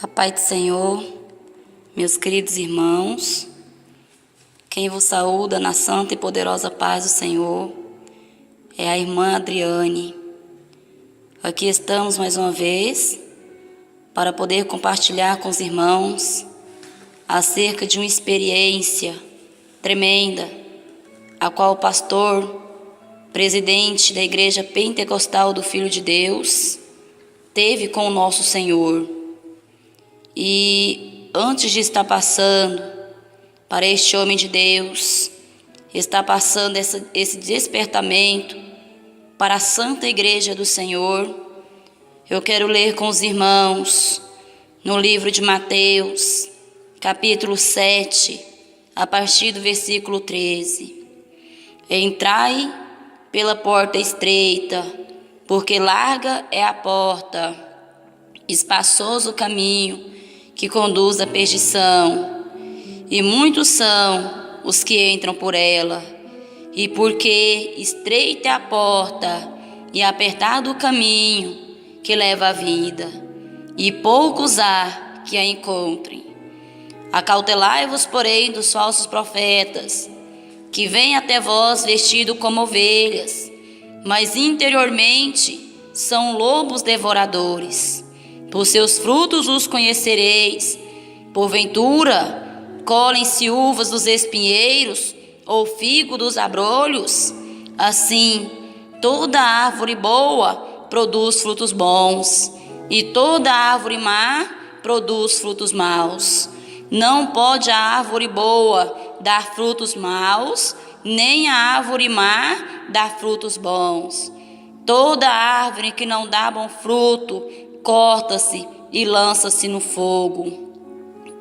A paz do Senhor, meus queridos irmãos, quem vos saúda na santa e poderosa paz do Senhor é a irmã Adriane. Aqui estamos mais uma vez para poder compartilhar com os irmãos acerca de uma experiência tremenda, a qual o pastor, presidente da Igreja Pentecostal do Filho de Deus, teve com o nosso Senhor. E antes de estar passando para este homem de Deus, está passando esse despertamento para a Santa Igreja do Senhor, eu quero ler com os irmãos no livro de Mateus, capítulo 7, a partir do versículo 13. Entrai pela porta estreita, porque larga é a porta, espaçoso o caminho que conduz à perdição, e muitos são os que entram por ela. E porque estreita é a porta e apertado o caminho que leva à vida, e poucos há que a encontrem. Acautelai-vos, porém, dos falsos profetas, que vêm até vós vestidos como ovelhas, mas interiormente são lobos devoradores. Por seus frutos os conhecereis. Porventura, colhem-se uvas dos espinheiros, ou figo dos abrolhos? Assim, toda árvore boa produz frutos bons, e toda árvore má produz frutos maus. Não pode a árvore boa dar frutos maus, nem a árvore má dar frutos bons. Toda árvore que não dá bom fruto, corta-se e lança-se no fogo.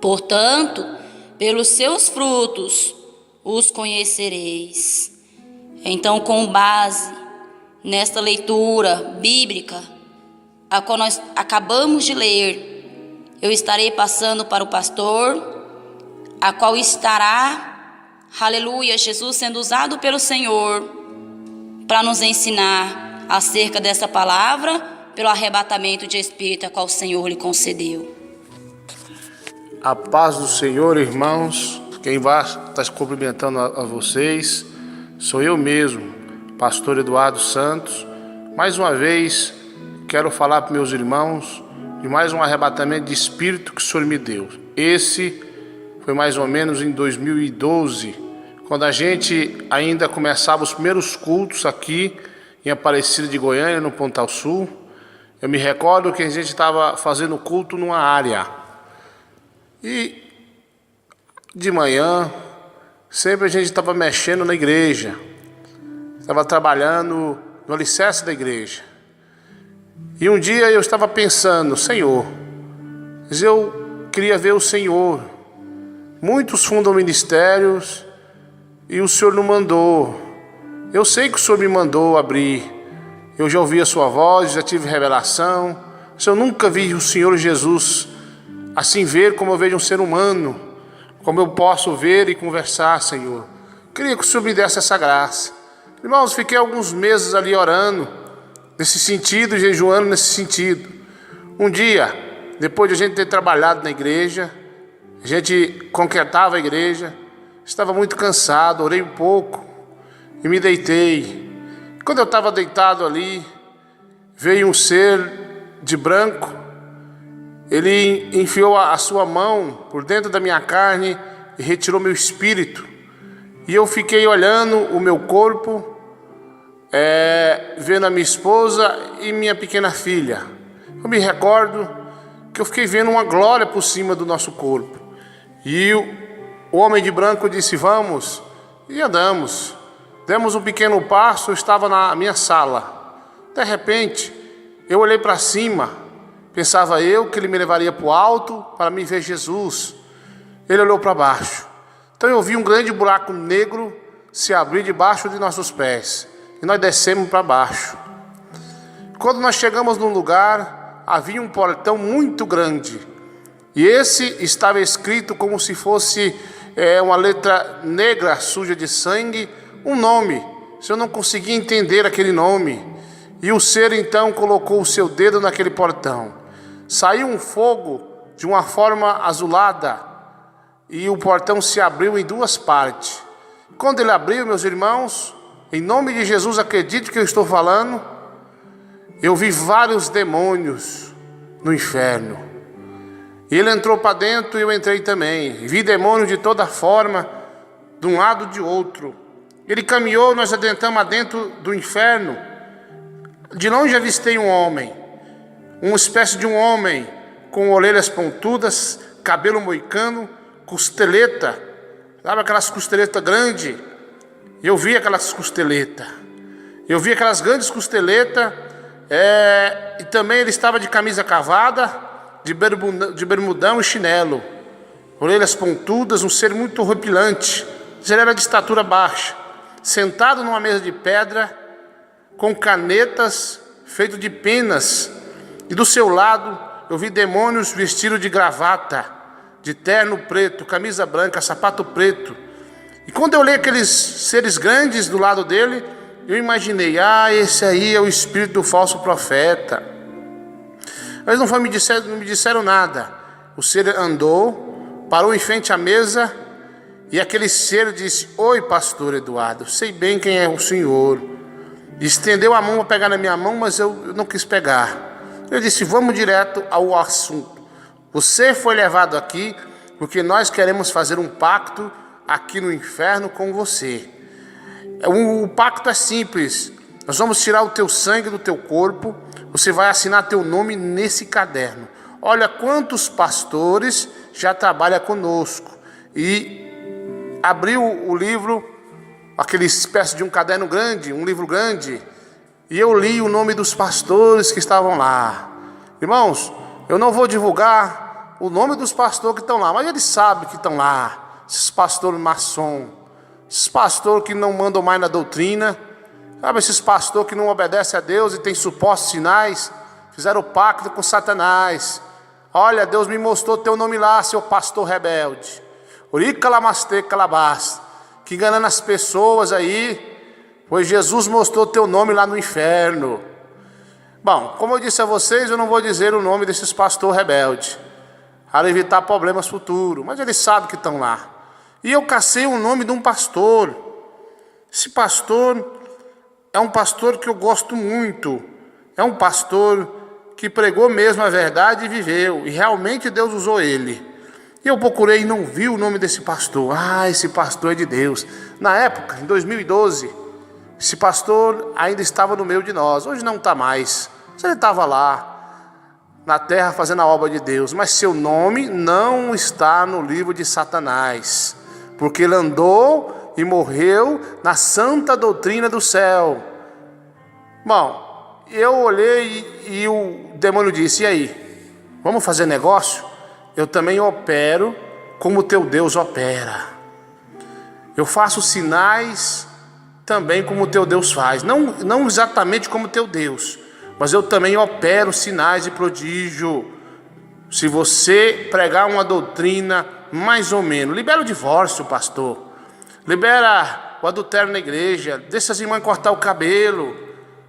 Portanto, pelos seus frutos os conhecereis. Então, com base nesta leitura bíblica, a qual nós acabamos de ler, eu estarei passando para o pastor, a qual estará, aleluia, Jesus sendo usado pelo Senhor para nos ensinar acerca dessa palavra, pelo arrebatamento de espírito a qual o Senhor lhe concedeu. A paz do Senhor, irmãos. Quem vai estar cumprimentando a vocês sou eu mesmo, pastor Eduardo Santos. Mais uma vez quero falar para meus irmãos de mais um arrebatamento de espírito que o Senhor me deu. Esse foi mais ou menos em 2012, quando a gente ainda começava os primeiros cultos aqui em Aparecida de Goiânia, no Pontal Sul. Eu me recordo que a gente estava fazendo culto numa área. E de manhã, sempre a gente estava mexendo na igreja. Estava trabalhando no alicerce da igreja. E um dia eu estava pensando, Senhor, mas eu queria ver o Senhor. Muitos fundam ministérios e o Senhor não mandou. Eu sei que o Senhor me mandou abrir. Eu já ouvi a sua voz, já tive revelação. Mas eu nunca vi o Senhor Jesus assim ver como eu vejo um ser humano, como eu posso ver e conversar, Senhor. Queria que o Senhor me desse essa graça. Irmãos, fiquei alguns meses ali orando, nesse sentido, jejuando nesse sentido. Um dia, depois de a gente ter trabalhado na igreja, a gente concretava a igreja, estava muito cansado, orei um pouco e me deitei. Quando eu estava deitado ali, veio um ser de branco. Ele enfiou a sua mão por dentro da minha carne e retirou meu espírito. E eu fiquei olhando o meu corpo, vendo a minha esposa e minha pequena filha. Eu me recordo que eu fiquei vendo uma glória por cima do nosso corpo. E o homem de branco disse, vamos, e andamos. Demos um pequeno passo, eu estava na minha sala. De repente, eu olhei para cima. Pensava eu que ele me levaria para o alto para me ver Jesus. Ele olhou para baixo. Então eu vi um grande buraco negro se abrir debaixo de nossos pés. E nós descemos para baixo. Quando nós chegamos num lugar, havia um portão muito grande. E esse estava escrito como se fosse uma letra negra suja de sangue, um nome. Eu não conseguia entender aquele nome. E o ser então colocou o seu dedo naquele portão. Saiu um fogo de uma forma azulada, e o portão se abriu em duas partes. Quando ele abriu, meus irmãos, em nome de Jesus, acredite que eu estou falando, eu vi vários demônios no inferno. E ele entrou para dentro e eu entrei também. Vi demônios de toda forma, de um lado e de outro. Ele caminhou, nós adentramos dentro do inferno. De longe avistei um homem, uma espécie de um homem com orelhas pontudas, cabelo moicano, costeleta, sabe aquelas costeletas grandes? Eu vi aquelas costeletas, eu vi aquelas grandes costeletas, e também ele estava de camisa cavada, de bermudão e chinelo, orelhas pontudas, um ser muito horripilante. Ele era de estatura baixa, sentado numa mesa de pedra, com canetas feito de penas, e do seu lado eu vi demônios vestidos de gravata, de terno preto, camisa branca, sapato preto. E quando eu olhei aqueles seres grandes do lado dele, eu imaginei, esse aí é o espírito do falso profeta. Mas não me disseram nada. O ser andou, parou em frente à mesa, e aquele ser disse: oi, pastor Eduardo, sei bem quem é o senhor. Estendeu a mão para pegar na minha mão, mas eu não quis pegar. Eu disse: vamos direto ao assunto. Você foi levado aqui porque nós queremos fazer um pacto aqui no inferno com você. O pacto é simples. Nós vamos tirar o teu sangue do teu corpo. Você vai assinar teu nome nesse caderno. Olha quantos pastores já trabalham conosco. E abriu o livro, aquele espécie de um caderno grande, um livro grande, e eu li o nome dos pastores que estavam lá. Irmãos, eu não vou divulgar o nome dos pastores que estão lá, mas eles sabem que estão lá. Esses pastores maçom, esses pastores que não mandam mais na doutrina, sabe, esses pastores que não obedecem a Deus e têm supostos sinais, fizeram pacto com Satanás. Olha, Deus me mostrou teu nome lá, seu pastor rebelde. Que enganando as pessoas aí, pois Jesus mostrou teu nome lá no inferno. Bom, como eu disse a vocês, eu não vou dizer o nome desses pastores rebeldes, para evitar problemas futuros, mas eles sabem que estão lá. E eu cacei o nome de um pastor. Esse pastor é um pastor que eu gosto muito. É um pastor que pregou mesmo a verdade e viveu. E realmente Deus usou ele. E eu procurei e não vi o nome desse pastor. Esse pastor é de Deus. Na época, em 2012, esse pastor ainda estava no meio de nós. Hoje não está mais. Mas ele estava lá, na terra, fazendo a obra de Deus. Mas seu nome não está no livro de Satanás, porque ele andou e morreu na santa doutrina do céu. Bom, eu olhei e o demônio disse: e aí, vamos fazer negócio? Eu também opero como teu Deus opera. Eu faço sinais também como teu Deus faz. Não exatamente como teu Deus, mas eu também opero sinais e prodígio. Se você pregar uma doutrina mais ou menos, libera o divórcio, pastor. Libera o adultério na igreja. Deixa as irmãs cortar o cabelo.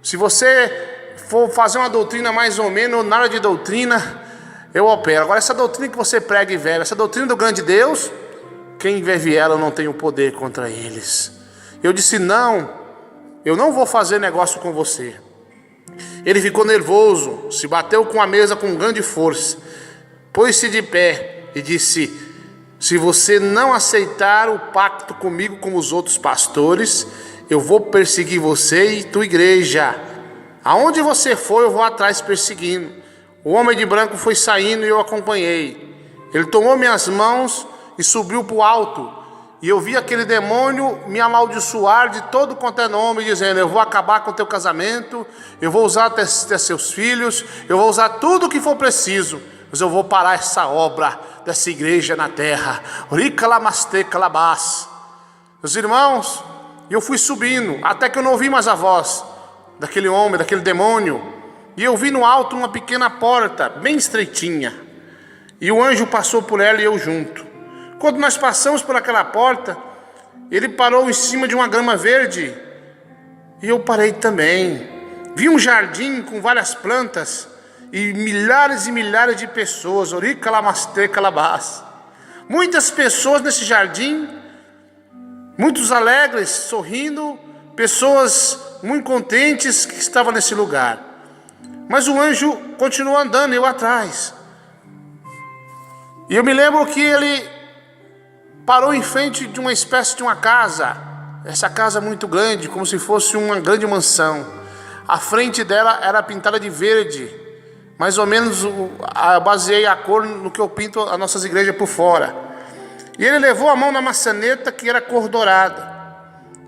Se você for fazer uma doutrina mais ou menos, na área de doutrina, eu opero. Agora, essa doutrina que você prega e vive, essa doutrina do grande Deus, quem vive ela não tem o poder contra eles. Eu disse: não, eu não vou fazer negócio com você. Ele ficou nervoso, se bateu com a mesa com grande força, pôs-se de pé e disse: se você não aceitar o pacto comigo como os outros pastores, eu vou perseguir você e tua igreja. Aonde você for, eu vou atrás perseguindo. O homem de branco foi saindo e eu acompanhei. Ele tomou minhas mãos e subiu para o alto. E eu vi aquele demônio me amaldiçoar de todo quanto é nome, dizendo: eu vou acabar com o teu casamento, eu vou usar até seus filhos, eu vou usar tudo o que for preciso, mas eu vou parar essa obra dessa igreja na terra. Meus irmãos, eu fui subindo, até que eu não ouvi mais a voz daquele homem, daquele demônio. E eu vi no alto uma pequena porta, bem estreitinha. E o anjo passou por ela e eu junto. Quando nós passamos por aquela porta, ele parou em cima de uma grama verde. E eu parei também. Vi um jardim com várias plantas. e milhares de pessoas, muitas pessoas nesse jardim, muitos alegres, sorrindo, pessoas muito contentes que estavam nesse lugar. Mas o anjo continuou andando, eu atrás. E eu me lembro que ele parou em frente de uma espécie de uma casa, essa casa muito grande, como se fosse uma grande mansão. A frente dela era pintada de verde, mais ou menos eu baseei a cor no que eu pinto as nossas igrejas por fora. E ele levou a mão na maçaneta, que era cor dourada.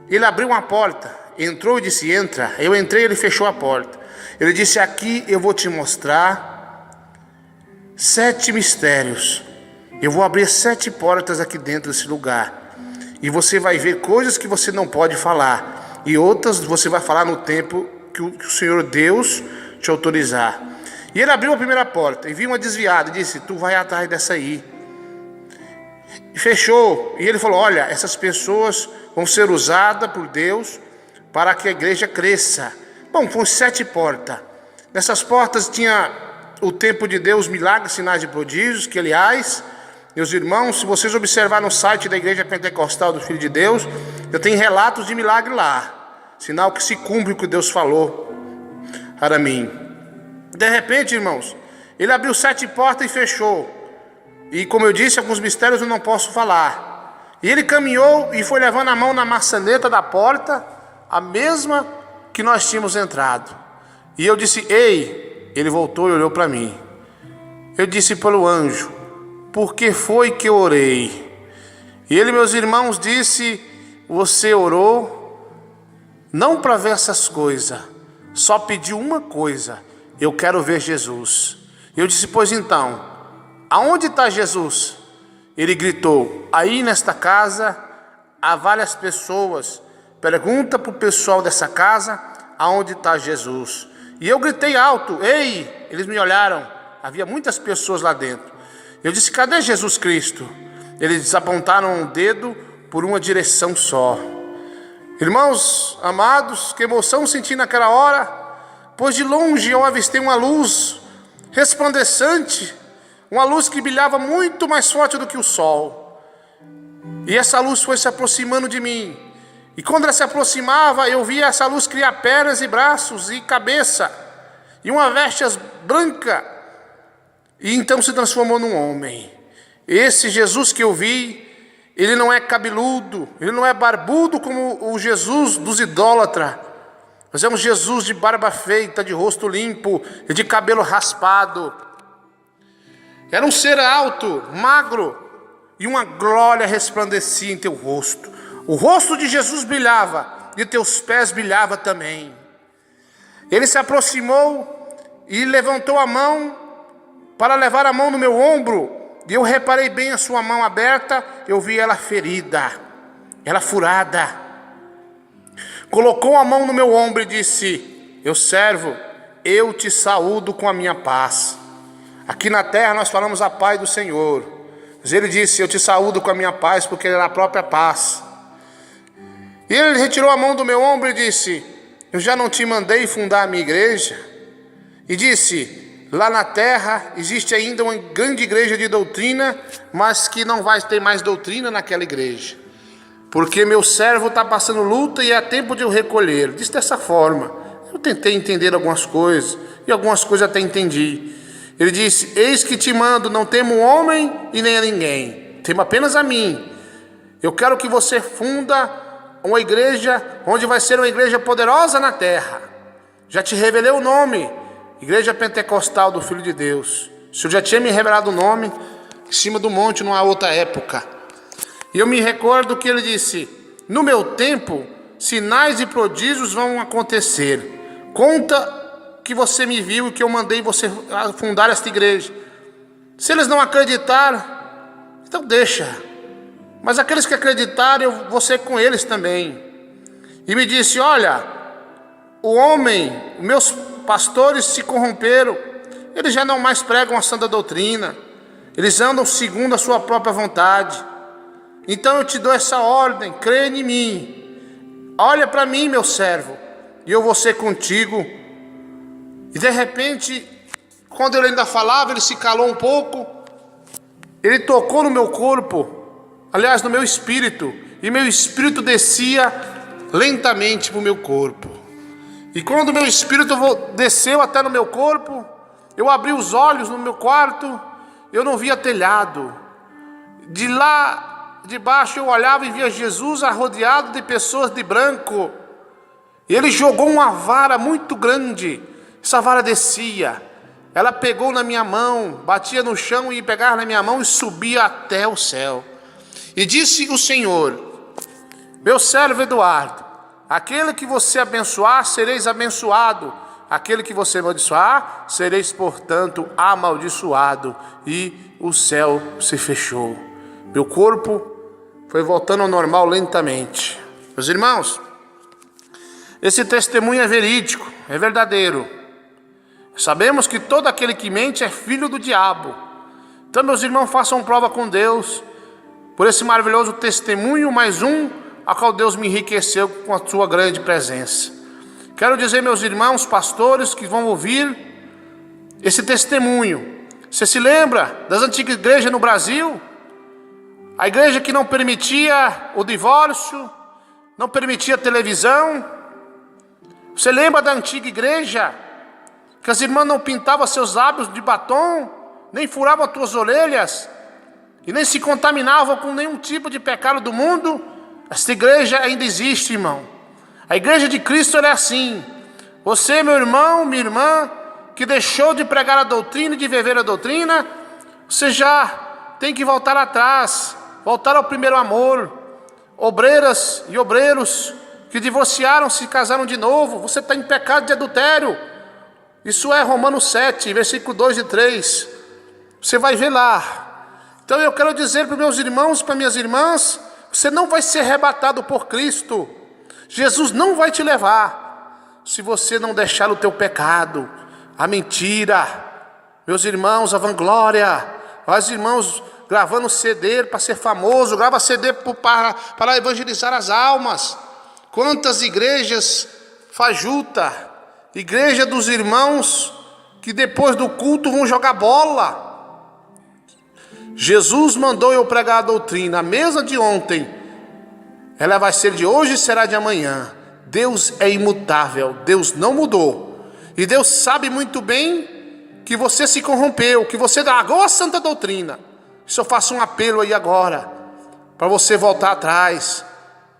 Ele abriu uma porta, entrou e disse: entra. Eu entrei, ele fechou a porta. Ele disse: aqui eu vou te mostrar 7 mistérios. Eu vou abrir 7 portas aqui dentro desse lugar. E você vai ver coisas que você não pode falar. E outras você vai falar no tempo que o Senhor Deus te autorizar. E ele abriu a primeira porta e viu uma desviada e disse: tu vai atrás dessa aí. E fechou. E ele falou: olha, essas pessoas vão ser usadas por Deus para que a igreja cresça. Bom, foram 7 portas. Nessas portas tinha o tempo de Deus, milagres, sinais e prodígios, que aliás, meus irmãos, se vocês observar no site da Igreja Pentecostal do Filho de Deus, eu tenho relatos de milagre lá, sinal que se cumpre o que Deus falou para mim. De repente, irmãos, ele abriu 7 portas e fechou. E como eu disse, alguns mistérios eu não posso falar. E ele caminhou e foi levando a mão na maçaneta da porta, a mesma que nós tínhamos entrado. E eu disse: ei. Ele voltou e olhou para mim. Eu disse para o anjo: por que foi que eu orei? E ele, meus irmãos, disse: você orou não para ver essas coisas, só pediu uma coisa: eu quero ver Jesus. Eu disse: pois então, aonde está Jesus? Ele gritou: aí nesta casa há várias pessoas, pergunta para o pessoal dessa casa aonde está Jesus. E eu gritei alto: ei! Eles me olharam, havia muitas pessoas lá dentro. Eu disse: cadê Jesus Cristo? Eles apontaram um dedo por uma direção só. Irmãos amados, que emoção senti naquela hora, pois de longe eu avistei uma luz resplandecente, uma luz que brilhava muito mais forte do que o sol. E essa luz foi se aproximando de mim. E quando ela se aproximava, eu via essa luz criar pernas e braços e cabeça, e uma veste branca, e então se transformou num homem. Esse Jesus que eu vi, ele não é cabeludo, ele não é barbudo como o Jesus dos idólatras. Nós vemos Jesus de barba feita, de rosto limpo e de cabelo raspado. Era um ser alto, magro, e uma glória resplandecia em teu rosto. O rosto de Jesus brilhava, e teus pés brilhavam também. Ele se aproximou e levantou a mão para levar a mão no meu ombro. E eu reparei bem a sua mão aberta, eu vi ela ferida, ela furada. Colocou a mão no meu ombro e disse: meu servo, eu te saúdo com a minha paz. Aqui na terra nós falamos a paz do Senhor, mas ele disse: eu te saúdo com a minha paz, porque ele é a própria paz. E ele retirou a mão do meu ombro e disse: eu já não te mandei fundar a minha igreja? E disse: lá na terra existe ainda uma grande igreja de doutrina, mas que não vai ter mais doutrina naquela igreja, porque meu servo está passando luta e é tempo de eu recolher. Disse dessa forma. Eu tentei entender algumas coisas, e algumas coisas até entendi. Ele disse: eis que te mando, não temo homem e nem a ninguém, temo apenas a mim. Eu quero que você funda uma igreja onde vai ser uma igreja poderosa na terra. Já te revelei o nome, Igreja Pentecostal do Filho de Deus. O Senhor já tinha me revelado o nome em cima do monte numa outra época. E eu me recordo que ele disse: no meu tempo, sinais e prodígios vão acontecer. Conta que você me viu e que eu mandei você fundar esta igreja. Se eles não acreditaram, então deixa. Mas aqueles que acreditaram, eu vou ser com eles também. E me disse: olha, meus pastores se corromperam. Eles já não mais pregam a santa doutrina. Eles andam segundo a sua própria vontade. Então eu te dou essa ordem, crê em mim. Olha para mim, meu servo, e eu vou ser contigo. E de repente, Quando ele ainda falava, ele se calou um pouco. Ele tocou no meu corpo, aliás, no meu espírito, e meu espírito descia lentamente para o meu corpo. E quando o meu espírito desceu até no meu corpo, eu abri os olhos no meu quarto, eu não via telhado. De lá de baixo eu olhava e via Jesus rodeado de pessoas de branco. E ele jogou uma vara muito grande. Essa vara descia. Ela pegou na minha mão, batia no chão e pegava na minha mão e subia até o céu. E disse o Senhor: meu servo Eduardo, aquele que você abençoar, sereis abençoado. Aquele que você amaldiçoar, sereis, portanto, amaldiçoado. E o céu se fechou. Meu corpo foi voltando ao normal lentamente. Meus irmãos, esse testemunho é verídico, é verdadeiro. Sabemos que todo aquele que mente é filho do diabo. Então, meus irmãos, façam prova com Deus por esse maravilhoso testemunho, mais um, a qual Deus me enriqueceu com a sua grande presença. Quero dizer, meus irmãos pastores que vão ouvir esse testemunho, você se lembra das antigas igrejas no Brasil? A igreja que não permitia o divórcio, não permitia televisão. Você lembra da antiga igreja? Que as irmãs não pintavam seus lábios de batom, nem furavam as tuas orelhas, e nem se contaminavam com nenhum tipo de pecado do mundo. Esta igreja ainda existe, irmão. A igreja de Cristo é assim. Você, meu irmão, minha irmã, que deixou de pregar a doutrina e de viver a doutrina, você já tem que voltar atrás, voltar ao primeiro amor. Obreiras e obreiros que divorciaram, se casaram de novo, você está em pecado de adultério. Isso é Romanos 7, versículo 2 e 3. Você vai ver lá. Então eu quero dizer para meus irmãos e para minhas irmãs, você não vai ser arrebatado por Cristo. Jesus não vai te levar se você não deixar o teu pecado, a mentira. Meus irmãos, a vanglória. Os irmãos gravando CD para ser famoso, grava CD para evangelizar as almas. Quantas igrejas fajuta, igreja dos irmãos que depois do culto vão jogar bola. Jesus mandou eu pregar a doutrina, a mesma de ontem, ela vai ser de hoje e será de amanhã. Deus é imutável, Deus não mudou. E Deus sabe muito bem que você se corrompeu, que você largou a santa doutrina. Isso eu faço um apelo aí agora, para você voltar atrás,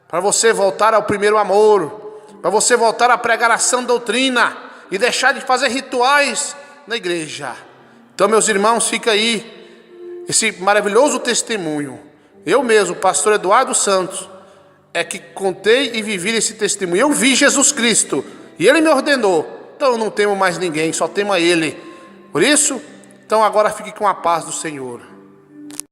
para você voltar ao primeiro amor, para você voltar a pregar a sã doutrina e deixar de fazer rituais na igreja. Então, meus irmãos, fica aí esse maravilhoso testemunho. Eu mesmo, pastor Eduardo Santos, é que contei e vivi esse testemunho. Eu vi Jesus Cristo e Ele me ordenou. Então eu não temo mais ninguém, só temo a Ele. Por isso, então agora fique com a paz do Senhor.